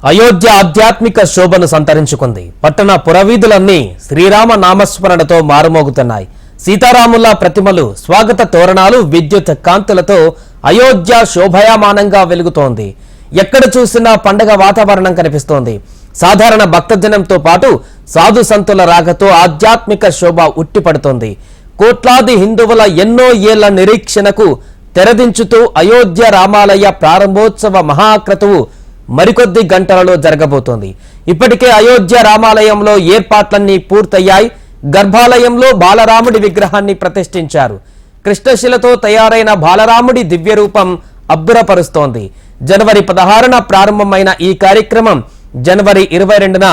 అయోధ్య ఆధ్యాత్మిక శోభను సంతరించుకుంది. పట్టణ పురవీధులన్నీ శ్రీరామ నామస్మరణతో మారుమోగుతున్నాయి. సీతారాముల ప్రతిమలు, స్వాగత తోరణాలు, విద్యుత్ కాంతులతో అయోధ్య శోభాయమానంగా వెలుగుతోంది. ఎక్కడ చూసినా పండగ వాతావరణం కనిపిస్తోంది. సాధారణ భక్తజనంతో పాటు సాధు సంతుల రాకతో ఆధ్యాత్మిక శోభ ఉట్టిపడుతోంది. కోట్లాది హిందువుల ఎన్నో ఏళ్ల నిరీక్షణకు తెరదించుతూ అయోధ్య రామాలయ ప్రారంభోత్సవ మహాక్రతువు మరికొద్ది గంటలలో జరగబోతోంది. ఇప్పటికే అయోధ్య రామాలయంలో ఏర్పాట్లన్నీ పూర్తయ్యాయి. గర్భాలయంలో బాలరాముడి విగ్రహాన్ని ప్రతిష్ఠించారు. కృష్ణశిలతో తయారైన బాలరాముడి దివ్య రూపం అబ్బురపరుస్తోంది. జనవరి 16న ప్రారంభమైన ఈ కార్యక్రమం జనవరి 22న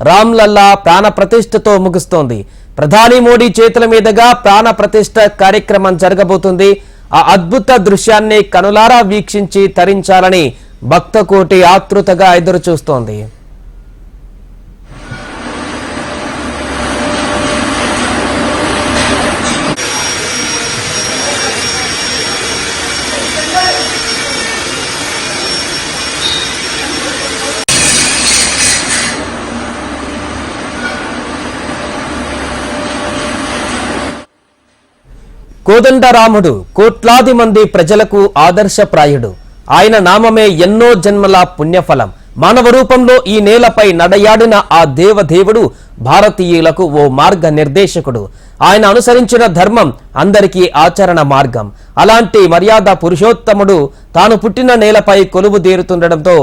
రామ్లల్లా ప్రాణ ప్రతిష్ఠతో ముగుస్తోంది. ప్రధాని మోడీ చేతుల మీదుగా ప్రాణ ప్రతిష్ఠ కార్యక్రమం జరగబోతుంది. ఆ అద్భుత దృశ్యాన్ని కనులారా వీక్షించి తరించాలని భక్తకోటి ఆతృతగా ఎదురు చూస్తోంది. కోదండరాముడు కోట్లాది మంది ప్రజలకు ఆదర్శప్రాయుడు. ఆయన నామమే ఎన్నో జన్మల పుణ్యఫలం. మానవ రూపంలో ఈ నేలపై నడయాడిన ఆ దేవదేవుడు భారతీయులకు ఓ మార్గ నిర్దేశకుడు. ఆయన అనుసరించిన ధర్మం అందరికీ ఆచరణ మార్గం. అలాంటి మర్యాద పురుషోత్తముడు తాను పుట్టిన నేలపై కొలువుదీరుతుండటంతో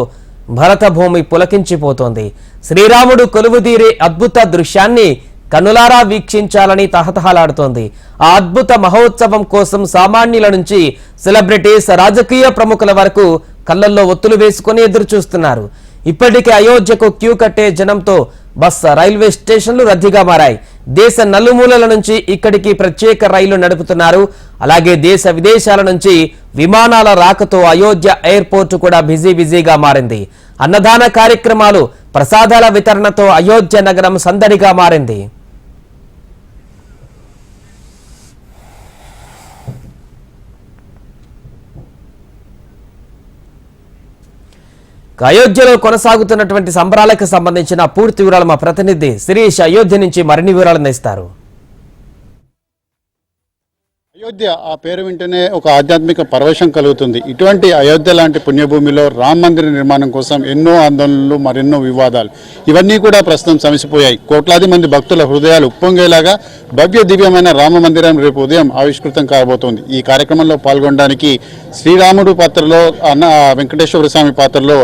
భరతభూమి పులకించిపోతోంది. శ్రీరాముడు కొలువుదీరే అద్భుత దృశ్యాన్ని కనులారా వీక్షించాలని తహతహలాడుతోంది. ఆ అద్భుత మహోత్సవం కోసం సామాన్యుల నుంచి సెలబ్రిటీస్, రాజకీయ ప్రముఖుల వరకు కళ్ళల్లో ఒత్తులు వేసుకుని ఎదురు చూస్తున్నారు. ఇప్పటికే అయోధ్యకు క్యూ కట్టే జనంతో బస్, రైల్వే స్టేషన్లు రద్దీగా మారాయి. దేశ నలుమూలల నుంచి ఇక్కడికి ప్రత్యేక రైళ్లు నడుపుతున్నారు. అలాగే దేశ విదేశాల నుంచి విమానాల రాకతో అయోధ్య ఎయిర్పోర్ట్ కూడా బిజీగా మారింది. అన్నదాన కార్యక్రమాలు, ప్రసాదాల వితరణతో అయోధ్య నగరం సందడిగా మారింది. అయోధ్యలో కొనసాగుతున్నటువంటి సంబరాలకు సంబంధించిన పూర్తి వివరాలు మా ప్రతినిధి శిరీష్ అయోధ్య నుంచి మరిన్ని వివరాలు అందిస్తారు. అయోధ్య ఆ పేరు వింటేనే ఒక ఆధ్యాత్మిక పరవశం కలుగుతుంది. ఇటువంటి అయోధ్య లాంటి పుణ్యభూమిలో రామ మందిర నిర్మాణం కోసం ఎన్నో ఆందోళనలు, మరెన్నో వివాదాలు ఇవన్నీ కూడా ప్రస్తుతం సమసిపోయాయి. కోట్లాది మంది భక్తుల హృదయాలు ఉప్పొంగేలాగా భవ్య దివ్యమైన రామ మందిరం రేపు ఉదయం ఆవిష్కృతం కాబోతోంది. ఈ కార్యక్రమంలో పాల్గొనడానికి శ్రీరాముడు పాత్రలో, అన్న వెంకటేశ్వర స్వామి పాత్రలో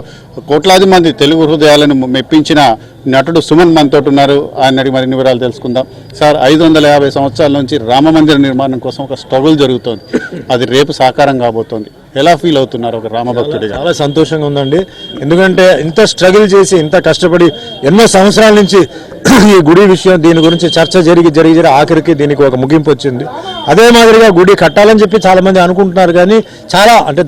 కోట్లాది మంది తెలుగు హృదయాలను మెప్పించిన నటుడు సుమన్ మనతో ఉన్నారు. ఆయన అడిగి మరిన్ని వివరాలు తెలుసుకుందాం. సార్, 550 సంవత్సరాల నుంచి రామ మందిర నిర్మాణం కోసం ఒక స్ట్రగుల్ జరుగుతోంది. అది రేపు సాకారం కాబోతోంది. ఎలా ఫీల్ అవుతున్నారు ఒక రామభక్తుడిగా? చాలా సంతోషంగా ఉందండి. ఎందుకంటే ఇంత స్ట్రగుల్ చేసి, ఇంత కష్టపడి ఎన్నో సంవత్సరాల నుంచి ఈ గుడి విషయం, దీని గురించి చర్చ జరిగి ఆఖరికి దీనికి ఒక ముగింపు వచ్చింది. అదే మాదిరిగా గుడి కట్టాలని చెప్పి చాలా మంది అనుకుంటున్నారు, కానీ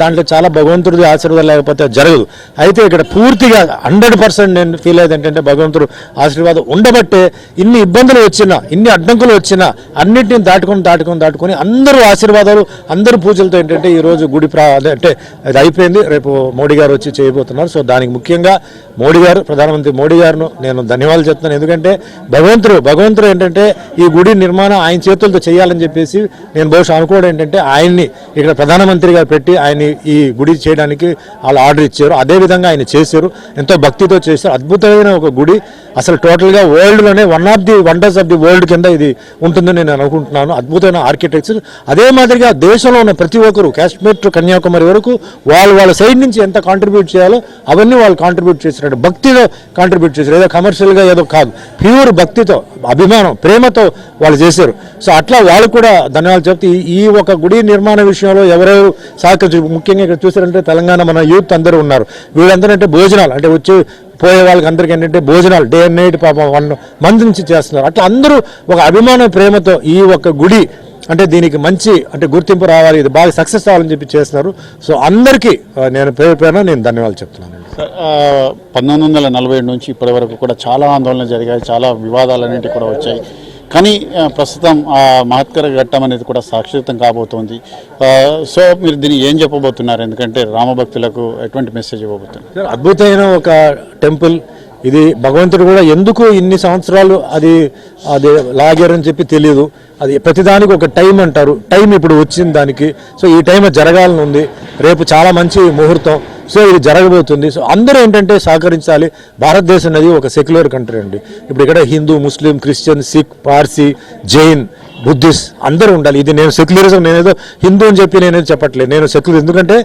దాంట్లో చాలా భగవంతుడి ఆశీర్వాదం లేకపోతే జరగదు. అయితే ఇక్కడ పూర్తిగా 100% నేను ఫీల్ అయ్యేది ఏంటంటే భగవంతుడు ఆశీర్వాదం ఉండబట్టే ఇన్ని ఇబ్బందులు వచ్చినా, ఇన్ని అడ్డంకులు వచ్చినా అన్నింటిని దాటుకొని అందరూ ఆశీర్వాదాలు, అందరూ పూజలతో ఏంటంటే ఈరోజు గుడి అంటే అది అయిపోయింది. రేపు మోడీ గారు వచ్చి చేయబోతున్నారు. సో దానికి ముఖ్యంగా మోడీ గారు, ప్రధానమంత్రి మోడీ గారు నేను ధన్యవాదాలు చెప్తున్నాను. ఎందుకంటే భగవంతుడు ఏంటంటే ఈ గుడి నిర్మాణం ఆయన చేతులతో చేయాలని చెప్పేసి నేను బహుశా అనుకోవడం ఏంటంటే ఆయన్ని ఇక్కడ ప్రధానమంత్రిగా పెట్టి ఆయన్ని ఈ గుడి చేయడానికి వాళ్ళు ఆర్డర్ ఇచ్చారు. అదేవిధంగా ఆయన చేశారు, ఎంతో భక్తితో చేశారు. అద్భుతమైన ఒక గుడి. అసలు టోటల్గా వరల్డ్లోనే one of the wonders of the world కింద ఇది ఉంటుందని నేను అనుకుంటున్నాను. అద్భుతమైన ఆర్కిటెక్చర్. అదే మాదిరిగా దేశంలో ఉన్న ప్రతి ఒక్కరు కాశ్మీర్ టు కన్యాకుమారి వరకు వాళ్ళ సైడ్ నుంచి ఎంత కాంట్రిబ్యూట్ చేయాలో అవన్నీ వాళ్ళు కాంట్రిబ్యూట్ చేసినట్టు భక్తితో కాంట్రిబ్యూట్ చేశారు. ఏదో కమర్షియల్గా ఏదో కాదు, ప్యూర్ భక్తితో, అభిమానం, ప్రేమతో వాళ్ళు చేశారు. సో అట్లా వాళ్ళు కూడా ధన్యవాదాలు చెప్తే ఈ ఒక గుడి నిర్మాణ విషయంలో ఎవరెవరు సహకరించారు, ముఖ్యంగా ఇక్కడ చూసారంటే తెలంగాణ మన యూత్ అందరూ ఉన్నారు. వీళ్ళందరూ అంటే భోజనాలు, అంటే వచ్చి పోయే వాళ్ళకి అందరికీ ఏంటంటే భోజనాలు డే అండ్ నైట్ పాపం 1 మంత్ నుంచి చేస్తున్నారు. అట్లా అందరూ ఒక అభిమాన ప్రేమతో ఈ ఒక గుడి అంటే దీనికి మంచి గుర్తింపు రావాలి, ఇది బాగా సక్సెస్ అవ్వాలని చెప్పి చేస్తున్నారు. సో అందరికీ నేను పేరున నేను ధన్యవాదాలు చెప్తున్నాను. 1947 నుంచి ఇప్పటి వరకు కూడా చాలా ఆందోళనలు జరిగాయి, చాలా వివాదాలు అనేవి కూడా వచ్చాయి. కానీ ప్రస్తుతం ఆ మహత్కర ఘట్టం అనేది కూడా సాక్షితం కాబోతోంది. సో మీరు దీన్ని ఏం చెప్పబోతున్నారు? ఎందుకంటే రామభక్తులకు ఎటువంటి మెసేజ్ ఇవ్వబోతున్నారు? అద్భుతమైన ఒక టెంపుల్ ఇది. భగవంతుడు కూడా ఎందుకు ఇన్ని సంవత్సరాలు అది లాగారని చెప్పి తెలియదు. అది ప్రతిదానికి ఒక టైం అంటారు. టైం ఇప్పుడు వచ్చింది దానికి. సో ఈ టైం జరగాలని ఉంది. రేపు చాలా మంచి ముహూర్తం. సో ఇది జరగబోతుంది. సో అందరూ ఏంటంటే సహకరించాలి. భారతదేశం అనేది ఒక సెక్యులర్ కంట్రీ అండి. ఇప్పుడు ఇక్కడ హిందూ, ముస్లిం, క్రిస్టియన్, సిక్, పార్సీ, జైన్, బుద్ధిస్ట్ అందరూ ఉండాలి. ఇది నేను సెక్యులరిజం, నేనేదో హిందూ అని చెప్పి నేనేదో చెప్పట్లేదు. నేను సెక్యులర్ ఎందుకంటే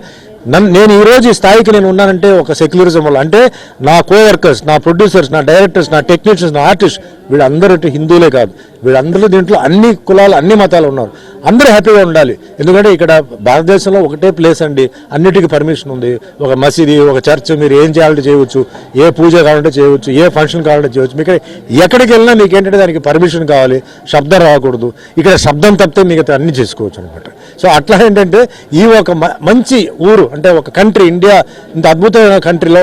నేను ఈరోజు ఈ స్థాయికి నేను ఉన్నానంటే ఒక సెక్యులరిజం వల్ల. అంటే నా కోవర్కర్స్, నా ప్రొడ్యూసర్స్, నా డైరెక్టర్స్, నా టెక్నీషియన్స్, నా ఆర్టిస్ట్ వీళ్ళందరూ హిందువులే కాదు. వీళ్ళందరూ దీంట్లో అన్ని కులాలు, అన్ని మతాలు ఉన్నారు. అందరూ హ్యాపీగా ఉండాలి. ఎందుకంటే ఇక్కడ భారతదేశంలో ఒకటే ప్లేస్ అండి, అన్నిటికీ పర్మిషన్ ఉంది. ఒక మసీది, ఒక చర్చ్, మీరు ఏం చేయాలంటే చేయవచ్చు, ఏ పూజ కావాలంటే చేయవచ్చు, ఏ ఫంక్షన్ కావాలంటే చేయవచ్చు. మీకు ఎక్కడికి వెళ్ళినా మీకు ఏంటంటే దానికి పర్మిషన్ కావాలి, శబ్దం రాకూడదు. ఇక్కడ శబ్దం తప్పితే మిగతా అన్ని చేసుకోవచ్చు అనమాట. సో అట్లా ఏంటంటే ఈ ఒక మంచి ఊరు అంటే ఒక కంట్రీ, ఇండియా ఇంత అద్భుతమైన కంట్రీలో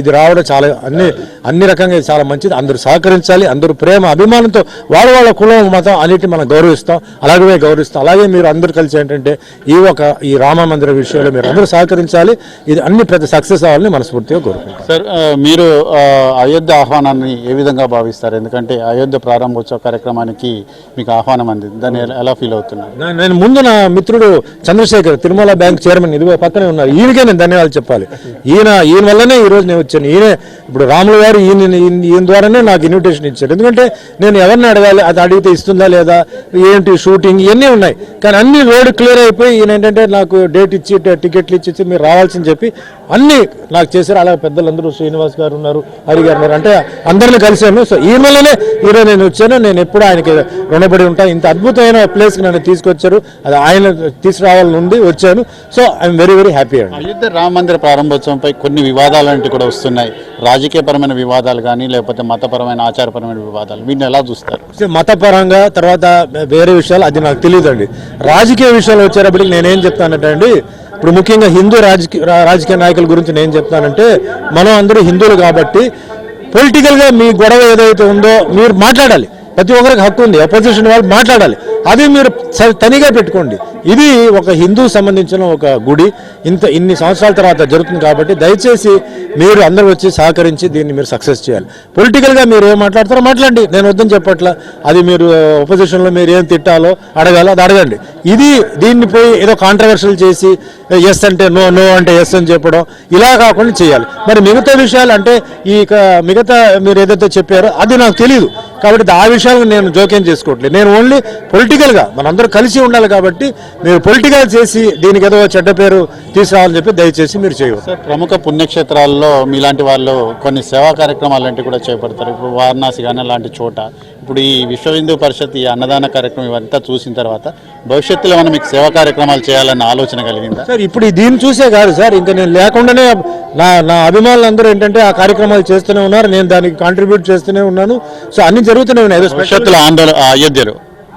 ఇది రావడం చాలా అన్ని రకంగా చాలా మంచిది. అందరూ సహకరించాలి. అందరూ ప్రేమ, అభిమానంతో వాళ్ళ కులం, మతం అన్నిటిని మనం గౌరవిస్తాం. అలాగే మీరు అందరూ కలిసి ఏంటంటే ఈ రామ మందిర విషయంలో మీరు అందరూ సహకరించాలి. ఇది అన్ని పెద్ద సక్సెస్ అవ్వాలని మనస్ఫూర్తిగా కోరుకుంటాం. సార్, మీరు అయోధ్య ఆహ్వానాన్ని ఏ విధంగా భావిస్తారు? ఎందుకంటే అయోధ్య ప్రారంభోత్సవ కార్యక్రమానికి మీకు ఆహ్వానం అందింది, దాన్ని ఎలా ఫీల్ అవుతున్నారు? నేను ముందు నా మిత్రుడు చంద్రశేఖర్, తిరుమల బ్యాంక్ చైర్మన్, ఇదిగో పక్కనే ఉన్నారు. ఈయనకే నేను ధన్యవాదాలు చెప్పాలి. ఈయన వల్లనే ఈరోజు నేను వచ్చాను. ఇప్పుడు రాములు గారు ఈయన ద్వారానే నాకు ఇన్విటేషన్ ఇచ్చారు. ఎందుకంటే నేను ఎవరిని అడగాలి, అది అడిగితే ఇస్తుందా లేదా, ఏంటి షూటింగ్ ఇవన్నీ ఉన్నాయి. కానీ అన్ని రోడ్ క్లియర్ అయిపోయి ఈయన ఏంటంటే నాకు డేట్ ఇచ్చి టికెట్లు ఇచ్చి మీరు రావాల్సింది చెప్పి అన్ని నాకు చేశారు. అలా పెద్దలందరూ శ్రీనివాస్ గారు ఉన్నారు, హరి గారు ఉన్నారు, అంటే అందరిని కలిశాను. సో ఈ వల్లనే ఈరోజు నేను వచ్చాను. నేను ఎప్పుడు ఆయనకి రుణపడి ఉంటాను. ఇంత అద్భుతమైన ప్లేస్కి నన్ను తీసుకొచ్చారు, అది ఆయన తీసుకురావాలని ఉంది, వచ్చాను. So I'm very very happy అండి. అయోధ్య రామ మందిర ప్రారంభోత్సవంపై కొన్ని వివాదాలు అంటే కూడా వస్తున్నాయి. రాజకీయపరమైన వివాదాలు కానీ లేకపోతే మతపరమైన ఆచారపరమైన వివాదాలు, వీటిని ఎలా చూస్తారు? మతపరంగా తర్వాత వేరే విషయాలు అది నాకు తెలియదండి. రాజకీయ విషయాలు వచ్చేటప్పటికి నేనేం చెప్తానంటే అండి, ఇప్పుడు ముఖ్యంగా హిందూ రాజకీయ నాయకుల గురించి నేను చెప్తానంటే, మనం అందరూ హిందువులు కాబట్టి పొలిటికల్గా మీ గొడవ ఏదైతే ఉందో మీరు మాట్లాడాలి. ప్రతి ఒక్కరికి హక్కు ఉంది. అపోజిషన్ వాళ్ళు మాట్లాడాలి. అది మీరు తనిగా పెట్టుకోండి. ఇది ఒక హిందూ సంబంధించిన ఒక గుడి, ఇన్ని సంవత్సరాల తర్వాత జరుగుతుంది కాబట్టి దయచేసి మీరు అందరూ వచ్చి సహకరించి దీన్ని మీరు సక్సెస్ చేయాలి. పొలిటికల్గా మీరు ఏం మాట్లాడతారో మాట్లాడండి, నేను వద్దని చెప్పట్లా. అది మీరు ఒపోజిషన్లో మీరు ఏం తిట్టాలో అడగాలో అది అడగండి. దీన్ని పోయి ఏదో కాంట్రవర్షియల్ చేసి ఎస్ అంటే నో అంటే ఎస్ అని చెప్పడం ఇలా కాకుండా చేయాలి. మరి మిగతా విషయాలు అంటే మిగతా మీరు ఏదైతే చెప్పారో అది నాకు తెలియదు కాబట్టి ఆ విషయాలను నేను జోక్యం చేసుకోవట్లేదు. నేను ఓన్లీ పొలిటికల్గా మనందరూ కలిసి ఉండాలి కాబట్టి మీరు పొలిటికల్ చేసి దీనికి ఏదో చెడ్డ పేరు తీసుకురావాలని చెప్పి దయచేసి మీరు చేయవచ్చు. ప్రముఖ పుణ్యక్షేత్రాల్లో మీలాంటి వాళ్ళు కొన్ని సేవా కార్యక్రమాలు లాంటివి కూడా చేపడతారు. ఇప్పుడు వారణాసి కానీ లాంటి చోట ఇప్పుడు ఈ విశ్వ హిందూ పరిషత్ ఈ అన్నదాన కార్యక్రమం ఇవంతా చూసిన తర్వాత భవిష్యత్తులో మనం మీకు సేవా కార్యక్రమాలు చేయాలన్న ఆలోచన కలిగిందా? సార్ ఇప్పుడు దీన్ని చూసే కాదు సార్, ఇంకా నేను లేకుండానే నా అభిమానులు అందరూ ఏంటంటే ఆ కార్యక్రమాలు చేస్తూనే ఉన్నారు. నేను దానికి కాంట్రిబ్యూట్ చేస్తూనే ఉన్నాను. సో అన్ని జరుగుతూనే ఉన్నాయి. భవిష్యత్తులో ఆందోళన అయోధ్యలో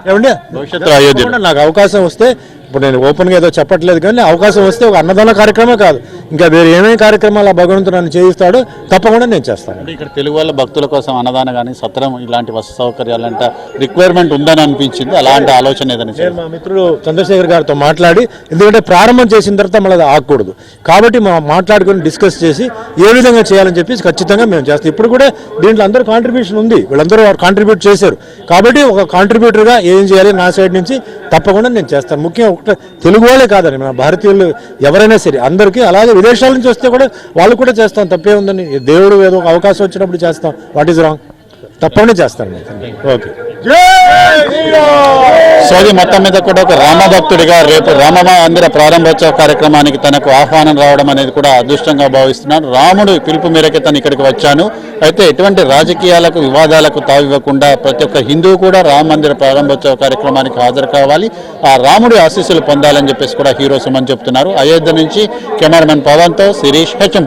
ఏమండి, భవిష్యత్తులో అయోధ్యలో నాకు అవకాశం వస్తే, ఇప్పుడు నేను ఓపెన్గా ఏదో చెప్పట్లేదు కానీ అవకాశం వస్తే ఒక అన్నదాన కార్యక్రమే కాదు ఇంకా వేరే ఏమేమి కార్యక్రమాలు ఆ భగవంతుడు నన్ను చేయిస్తాడో తప్పకుండా నేను చేస్తాను. అంటే ఇక్కడ తెలుగు వాళ్ళ భక్తుల కోసం అన్నదానం కానీ సత్రం ఇలాంటి వసతి సౌకర్యాలంట రిక్వైర్మెంట్ ఉందని అనిపించింది. అలాంటి ఆలోచన ఏదైనా నేను మా మిత్రుడు చంద్రశేఖర్ గారితో మాట్లాడి, ఎందుకంటే ప్రారంభం చేసిన తర్వాత మళ్ళీ అది ఆగకూడదు కాబట్టి మాట్లాడుకుని డిస్కస్ చేసి ఏ విధంగా చేయాలని చెప్పి ఖచ్చితంగా మేము చేస్తాం. ఇప్పుడు కూడా దీంట్లో అందరూ కాంట్రిబ్యూషన్ ఉంది, వీళ్ళందరూ కాంట్రిబ్యూట్ చేశారు కాబట్టి ఒక కాంట్రిబ్యూటర్గా ఏం చేయాలి నా సైడ్ నుంచి తప్పకుండా నేను చేస్తాను. ముఖ్యంగా తెలుగు వాళ్ళే కాదండి, మన భారతీయులు ఎవరైనా సరే అందరికీ, అలాగే విదేశాల నుంచి వస్తే కూడా వాళ్ళు కూడా చేస్తాం. తప్పే ఉందని, దేవుడు ఏదో అవకాశం వచ్చినప్పుడు చేస్తాం. What is wrong? తప్పకుండా చేస్తాను. ఓకే. సోది మొత్తం మీద కూడా ఒక రామభక్తుడిగా రేపు రామ మందిర ప్రారంభోత్సవ కార్యక్రమానికి తనకు ఆహ్వానం రావడం అనేది కూడా అదృష్టంగా భావిస్తున్నాను. రాముడు పిలుపు మేరకే తను ఇక్కడికి వచ్చాను. అయితే ఎటువంటి రాజకీయాలకు వివాదాలకు తావివ్వకుండా ప్రతి ఒక్క హిందువు కూడా రామ మందిర ప్రారంభోత్సవ కార్యక్రమానికి హాజరు కావాలి, ఆ రాముడి ఆశీస్సులు పొందాలని చెప్పేసి కూడా హీరో సుమన్ చెప్తున్నారు. అయోధ్య నుంచి కెమెరామెన్ పవన్తో శిరీష్, హెచ్ఎం.